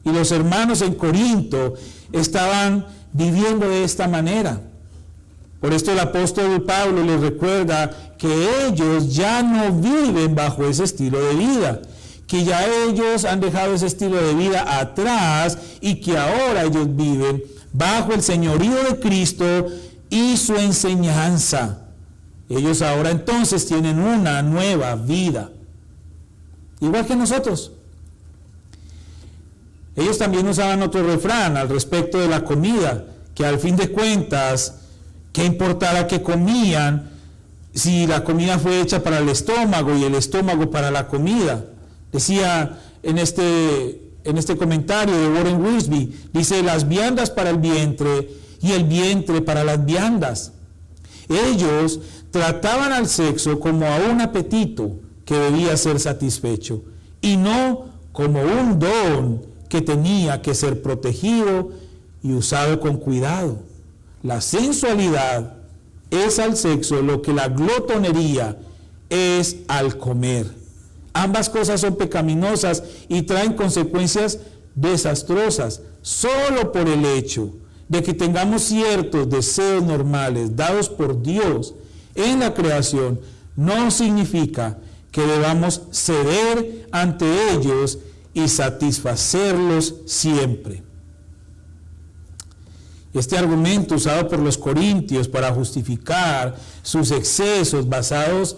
Y los hermanos en Corinto estaban viviendo de esta manera. Por esto el apóstol Pablo les recuerda que ellos ya no viven bajo ese estilo de vida, que ya ellos han dejado ese estilo de vida atrás y que ahora ellos viven bajo el señorío de Cristo y su enseñanza. Ellos ahora entonces tienen una nueva vida, igual que nosotros. Ellos también usaban otro refrán al respecto de la comida, que al fin de cuentas, ¿qué importara que comían si la comida fue hecha para el estómago y el estómago para la comida? Decía en este comentario de Warren Wiersbe, dice, las viandas para el vientre y el vientre para las viandas. Ellos trataban al sexo como a un apetito que debía ser satisfecho y no como un don que tenía que ser protegido y usado con cuidado. La sensualidad es al sexo lo que la glotonería es al comer. Ambas cosas son pecaminosas y traen consecuencias desastrosas solo por el hecho de que tengamos ciertos deseos normales dados por Dios en la creación. No significa que debamos ceder ante ellos y satisfacerlos siempre. Este argumento usado por los corintios para justificar sus excesos basados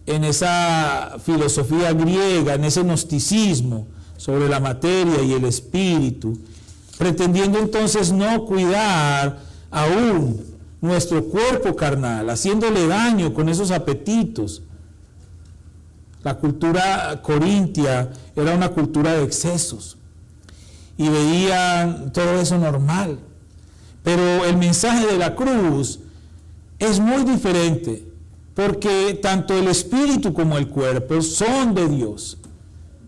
en esa filosofía griega, en ese gnosticismo sobre la materia y el espíritu, pretendiendo entonces no cuidar aún nuestro cuerpo carnal, haciéndole daño con esos apetitos. La cultura corintia era una cultura de excesos y veían todo eso normal. Pero el mensaje de la cruz es muy diferente, porque tanto el espíritu como el cuerpo son de Dios.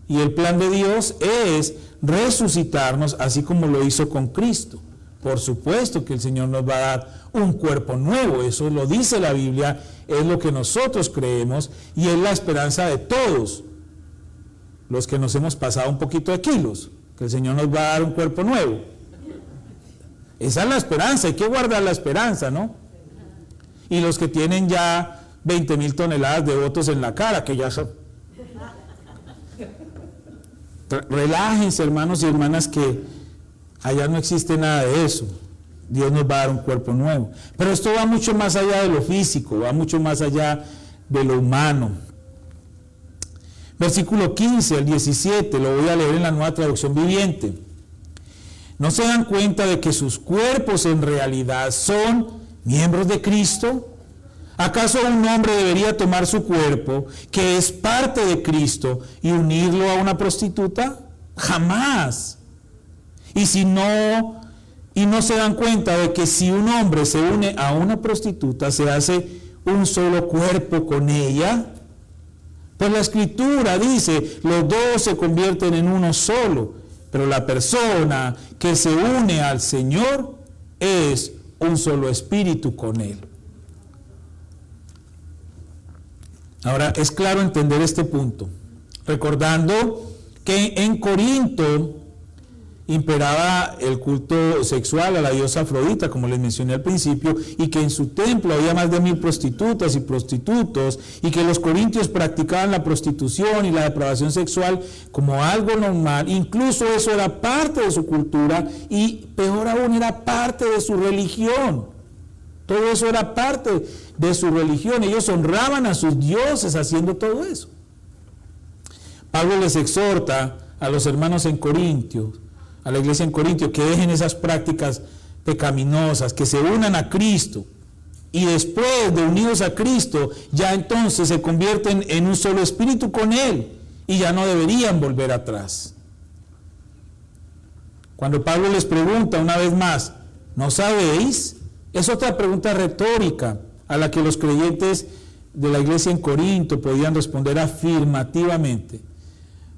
Y el plan de Dios es resucitarnos así como lo hizo con Cristo. Por supuesto que el Señor nos va a dar un cuerpo nuevo, eso lo dice la Biblia, es lo que nosotros creemos y es la esperanza de todos los que nos hemos pasado un poquito de kilos, que el Señor nos va a dar un cuerpo nuevo. Esa es la esperanza, hay que guardar la esperanza, ¿no? Y los que tienen ya 20,000 toneladas de votos en la cara, que ya son... Relájense, hermanos y hermanas, que allá no existe nada de eso. Dios nos va a dar un cuerpo nuevo. Pero esto va mucho más allá de lo físico, va mucho más allá de lo humano. Versículo 15 al 17, lo voy a leer en la Nueva Traducción Viviente. ¿No se dan cuenta de que sus cuerpos en realidad son miembros de Cristo? ¿Acaso un hombre debería tomar su cuerpo, que es parte de Cristo, y unirlo a una prostituta? Jamás. Y no se dan cuenta de que si un hombre se une a una prostituta, se hace un solo cuerpo con ella. Pues la Escritura dice, los dos se convierten en uno solo, pero la persona que se une al Señor es un solo espíritu con Él. Ahora, es claro entender este punto, recordando que en Corinto imperaba el culto sexual a la diosa Afrodita, como les mencioné al principio, y que en su templo había más de 1,000 prostitutas y prostitutos, y que los corintios practicaban la prostitución y la depravación sexual como algo normal. Incluso eso era parte de su cultura y, peor aún, era parte de su religión. Todo eso era parte de su religión. Ellos honraban a sus dioses haciendo todo eso. Pablo les exhorta a los hermanos en Corintio, a la iglesia en Corintio, que dejen esas prácticas pecaminosas, que se unan a Cristo, y después de unidos a Cristo, ya entonces se convierten en un solo espíritu con Él, y ya no deberían volver atrás. Cuando Pablo les pregunta una vez más, ¿no sabéis? Es otra pregunta retórica a la que los creyentes de la iglesia en Corinto podían responder afirmativamente,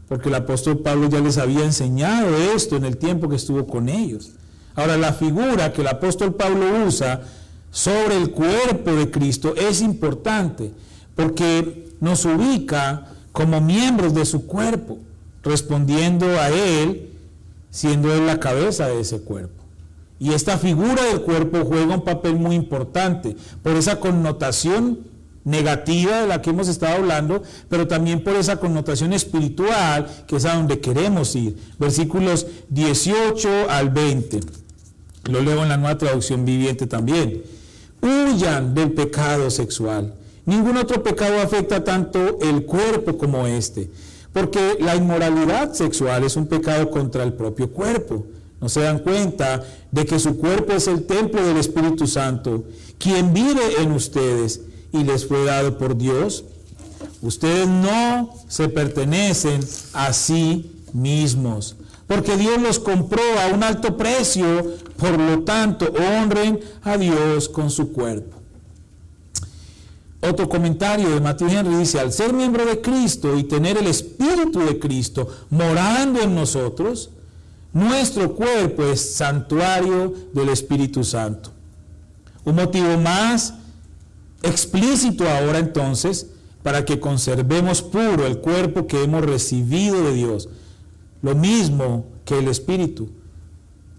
porque el apóstol Pablo ya les había enseñado esto en el tiempo que estuvo con ellos. Ahora, la figura que el apóstol Pablo usa sobre el cuerpo de Cristo es importante, porque nos ubica como miembros de su cuerpo, respondiendo a Él, siendo Él la cabeza de ese cuerpo. Y esta figura del cuerpo juega un papel muy importante por esa connotación negativa de la que hemos estado hablando, pero también por esa connotación espiritual que es a donde queremos ir. Versículos 18 al 20. Lo leo en la Nueva Traducción Viviente también. Huyan del pecado sexual. Ningún otro pecado afecta tanto el cuerpo como este, porque la inmoralidad sexual es un pecado contra el propio cuerpo. ¿No se dan cuenta de que su cuerpo es el templo del Espíritu Santo, quien vive en ustedes y les fue dado por Dios? Ustedes no se pertenecen a sí mismos, porque Dios los compró a un alto precio. Por lo tanto, honren a Dios con su cuerpo. Otro comentario de Matthew Henry dice, al ser miembro de Cristo y tener el Espíritu de Cristo morando en nosotros, nuestro cuerpo es santuario del Espíritu Santo. Un motivo más explícito ahora entonces para que conservemos puro el cuerpo que hemos recibido de Dios, lo mismo que el Espíritu.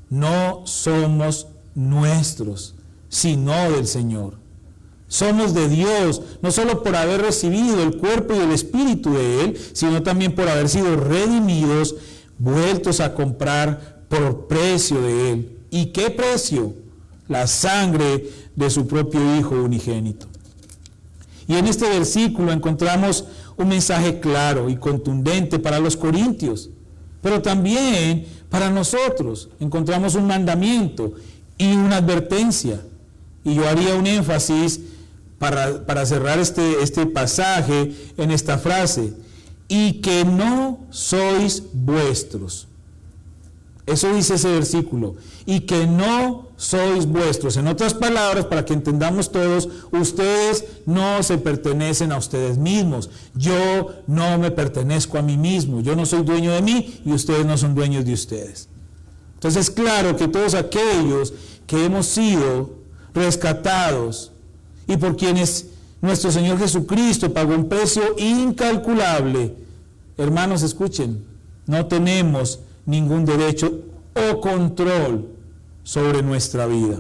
No somos nuestros, sino del Señor. Somos de Dios, no solo por haber recibido el cuerpo y el Espíritu de Él, sino también por haber sido redimidos, vueltos a comprar por precio de Él. ¿Y qué precio? La sangre de su propio Hijo unigénito. Y en este versículo encontramos un mensaje claro y contundente para los corintios, pero también Para nosotros encontramos un mandamiento y una advertencia. Y yo haría un énfasis para cerrar este pasaje en esta frase: y que no sois vuestros. Eso dice ese versículo, y que no sois vuestros. En otras palabras, para que entendamos todos, ustedes no se pertenecen a ustedes mismos. Yo no me pertenezco a mí mismo. Yo no soy dueño de mí y ustedes no son dueños de ustedes. Entonces, claro que todos aquellos que hemos sido rescatados y por quienes nuestro Señor Jesucristo pagó un precio incalculable, hermanos, escuchen, no tenemos ningún derecho o control sobre nuestra vida.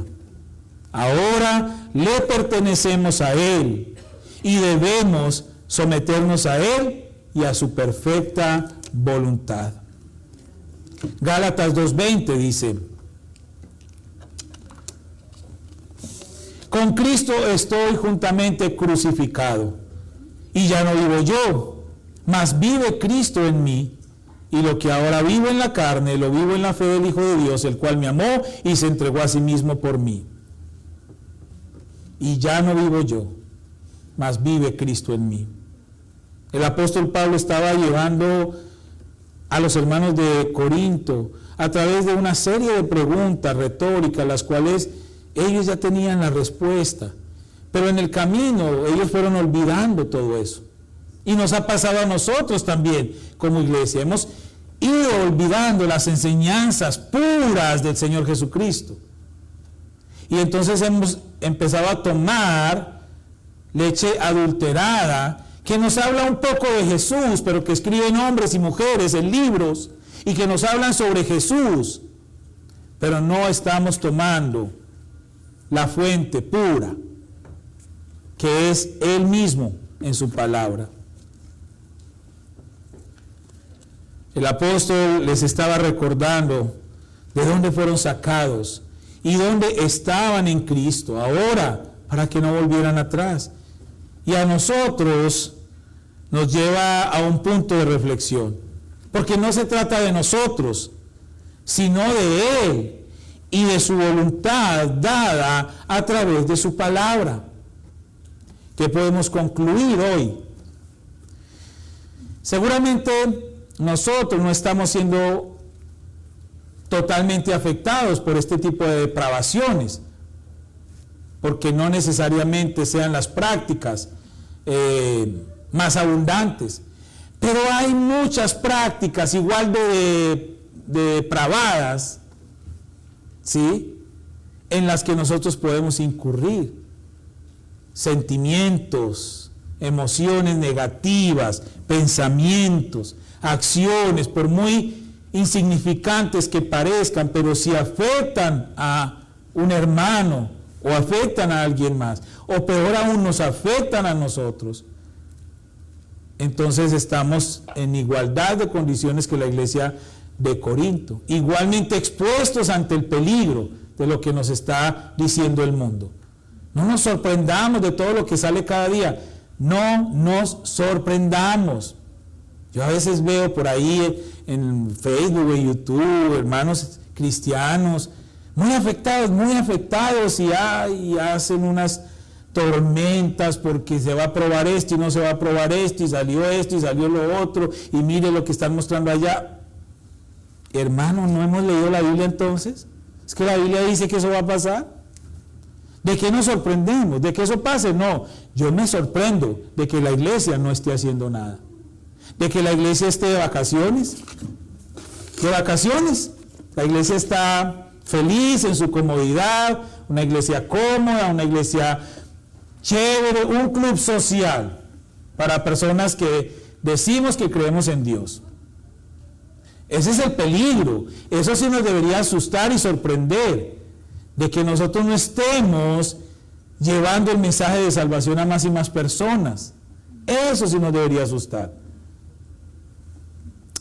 Ahora le pertenecemos a Él y debemos someternos a Él y a su perfecta voluntad. Gálatas 2:20 dice: con Cristo estoy juntamente crucificado, y ya no vivo yo, mas vive Cristo en mí. Y lo que ahora vivo en la carne, lo vivo en la fe del Hijo de Dios, el cual me amó y se entregó a sí mismo por mí. Y ya no vivo yo, mas vive Cristo en mí. El apóstol Pablo estaba llevando a los hermanos de Corinto a través de una serie de preguntas retóricas, las cuales ellos ya tenían la respuesta. Pero en el camino ellos fueron olvidando todo eso. Y nos ha pasado a nosotros también como iglesia. Hemos ido olvidando las enseñanzas puras del Señor Jesucristo. Y entonces hemos empezado a tomar leche adulterada que nos habla un poco de Jesús, pero que escriben hombres y mujeres en libros y que nos hablan sobre Jesús. Pero no estamos tomando la fuente pura, que es Él mismo en su palabra. El apóstol les estaba recordando de dónde fueron sacados y dónde estaban en Cristo ahora, para que no volvieran atrás. Y a nosotros nos lleva a un punto de reflexión, porque no se trata de nosotros, sino de Él y de su voluntad dada a través de su palabra. ¿Qué podemos concluir hoy? Seguramente nosotros no estamos siendo totalmente afectados por este tipo de depravaciones, porque no necesariamente sean las prácticas más abundantes, pero hay muchas prácticas igual de depravadas, ¿sí?, en las que nosotros podemos incurrir. Sentimientos, emociones negativas, pensamientos, acciones, por muy insignificantes que parezcan, pero si afectan a un hermano o afectan a alguien más, o peor aún nos afectan a nosotros, entonces estamos en igualdad de condiciones que la iglesia de Corinto, igualmente expuestos ante el peligro de lo que nos está diciendo el mundo. No nos sorprendamos de todo lo que sale cada día, no nos sorprendamos. Yo a veces veo por ahí en Facebook, en YouTube, hermanos cristianos muy afectados y hacen unas tormentas porque se va a aprobar esto y no se va a aprobar esto y salió lo otro y mire lo que están mostrando allá. Hermano, ¿no hemos leído la Biblia entonces? ¿Es que la Biblia dice que eso va a pasar? ¿De qué nos sorprendemos? ¿De que eso pase? No, yo me sorprendo de que la iglesia no esté haciendo nada. De que la iglesia esté de vacaciones. ¿De vacaciones? La iglesia está feliz en su comodidad, una iglesia cómoda, una iglesia chévere, un club social para personas que decimos que creemos en Dios. Ese es el peligro. Eso sí nos debería asustar y sorprender, de que nosotros no estemos llevando el mensaje de salvación a más y más personas. Eso sí nos debería asustar.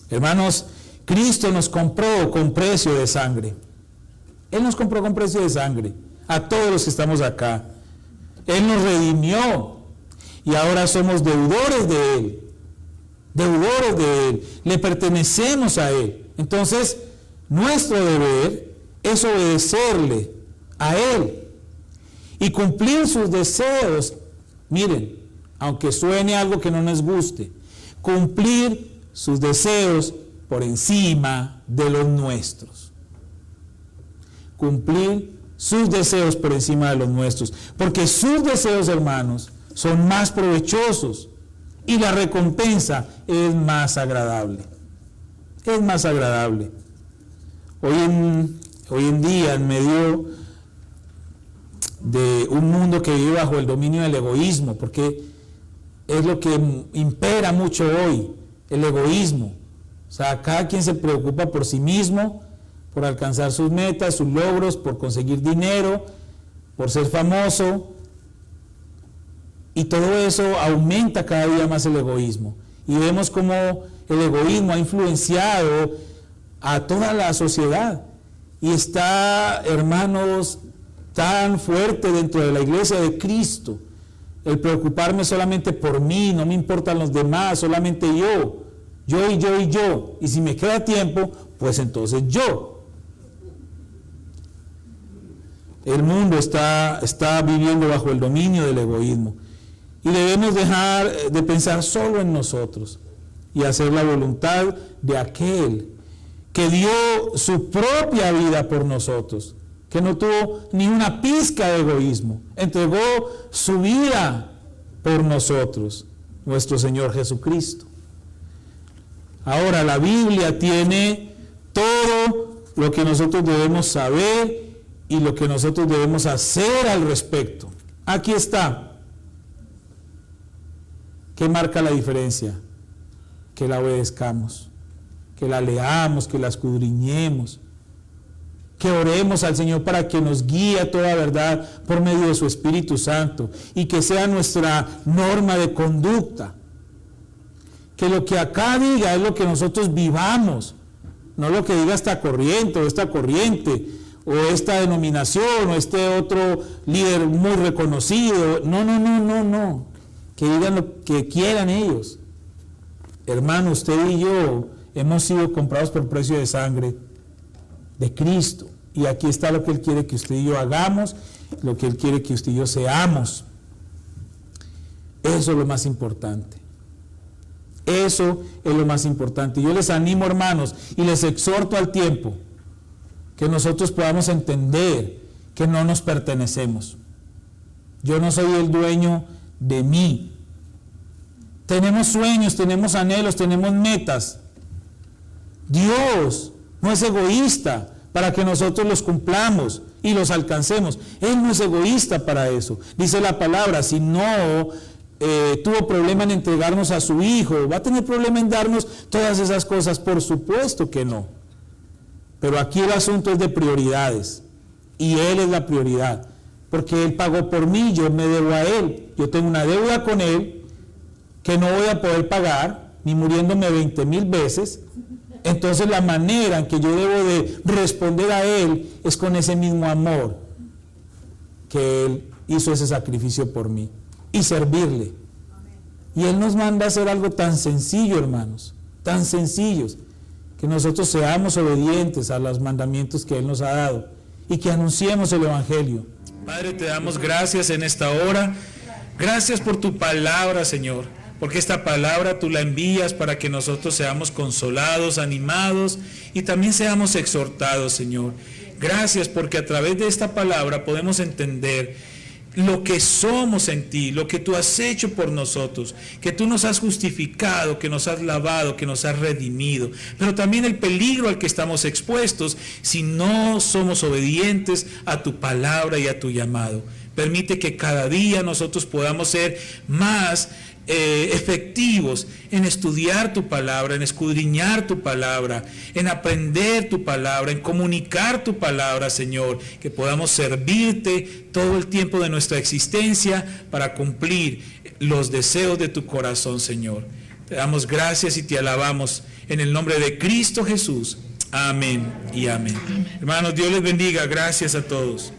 Hermanos, Cristo nos compró con precio de sangre. Él nos compró con precio de sangre a todos los que estamos acá. Él nos redimió y ahora somos deudores de Él. Deudores de Él. Le pertenecemos a Él. Entonces, nuestro deber es obedecerle a Él y cumplir sus deseos. Miren, aunque suene algo que no nos guste, cumplir sus deseos por encima de los nuestros. Cumplir sus deseos por encima de los nuestros, porque sus deseos, hermanos, son más provechosos y la recompensa es más agradable. Es más agradable. Hoy en día, en medio de un mundo que vive bajo el dominio del egoísmo, porque es lo que impera mucho hoy, el egoísmo. O sea, cada quien se preocupa por sí mismo, por alcanzar sus metas, sus logros, por conseguir dinero, por ser famoso. Y todo eso aumenta cada día más el egoísmo. Y vemos cómo el egoísmo ha influenciado a toda la sociedad. Y está, hermanos, tan fuerte dentro de la iglesia de Cristo, el preocuparme solamente por mí, no me importan los demás, solamente yo y yo y yo, y si me queda tiempo, pues entonces yo. El mundo está viviendo bajo el dominio del egoísmo, y debemos dejar de pensar solo en nosotros, y hacer la voluntad de aquel que dio su propia vida por nosotros, que no tuvo ni una pizca de egoísmo, entregó su vida por nosotros, nuestro Señor Jesucristo. Ahora, la Biblia tiene todo lo que nosotros debemos saber y lo que nosotros debemos hacer al respecto. Aquí está. ¿Qué marca la diferencia? Que la obedezcamos, que la leamos, que la escudriñemos, que oremos al Señor para que nos guíe a toda verdad por medio de su Espíritu Santo y que sea nuestra norma de conducta. Que lo que acá diga es lo que nosotros vivamos, no lo que diga esta corriente o esta denominación o este otro líder muy reconocido. No. Que digan lo que quieran ellos. Hermano, usted y yo hemos sido comprados por precio de sangre de Cristo. Y aquí está lo que Él quiere que usted y yo hagamos, lo que Él quiere que usted y yo seamos. Eso es lo más importante. Eso es lo más importante. Yo les animo, hermanos, y les exhorto al tiempo que nosotros podamos entender que no nos pertenecemos. Yo no soy el dueño de mí. Tenemos sueños, tenemos anhelos, tenemos metas. Dios no es egoísta para que nosotros los cumplamos y los alcancemos. Él no es egoísta para eso. Dice la palabra, si no tuvo problema en entregarnos a su Hijo, ¿va a tener problema en darnos todas esas cosas? Por supuesto que no. Pero aquí el asunto es de prioridades. Y Él es la prioridad. Porque Él pagó por mí, yo me debo a Él. Yo tengo una deuda con Él que no voy a poder pagar, ni muriéndome 20,000 veces. Entonces la manera en que yo debo de responder a Él es con ese mismo amor que Él hizo ese sacrificio por mí y servirle. Y Él nos manda a hacer algo tan sencillo, hermanos, tan sencillos, que nosotros seamos obedientes a los mandamientos que Él nos ha dado y que anunciemos el Evangelio. Padre, te damos gracias en esta hora. Gracias por tu palabra, Señor, porque esta palabra tú la envías para que nosotros seamos consolados, animados y también seamos exhortados, Señor. Gracias porque a través de esta palabra podemos entender lo que somos en ti, lo que tú has hecho por nosotros, que tú nos has justificado, que nos has lavado, que nos has redimido, pero también el peligro al que estamos expuestos si no somos obedientes a tu palabra y a tu llamado. Permite que cada día nosotros podamos ser más efectivos en estudiar tu palabra, en escudriñar tu palabra, en aprender tu palabra, en comunicar tu palabra, Señor, que podamos servirte todo el tiempo de nuestra existencia para cumplir los deseos de tu corazón, Señor. Te damos gracias y te alabamos en el nombre de Cristo Jesús. Amén y amén. Hermanos, Dios les bendiga. Gracias a todos.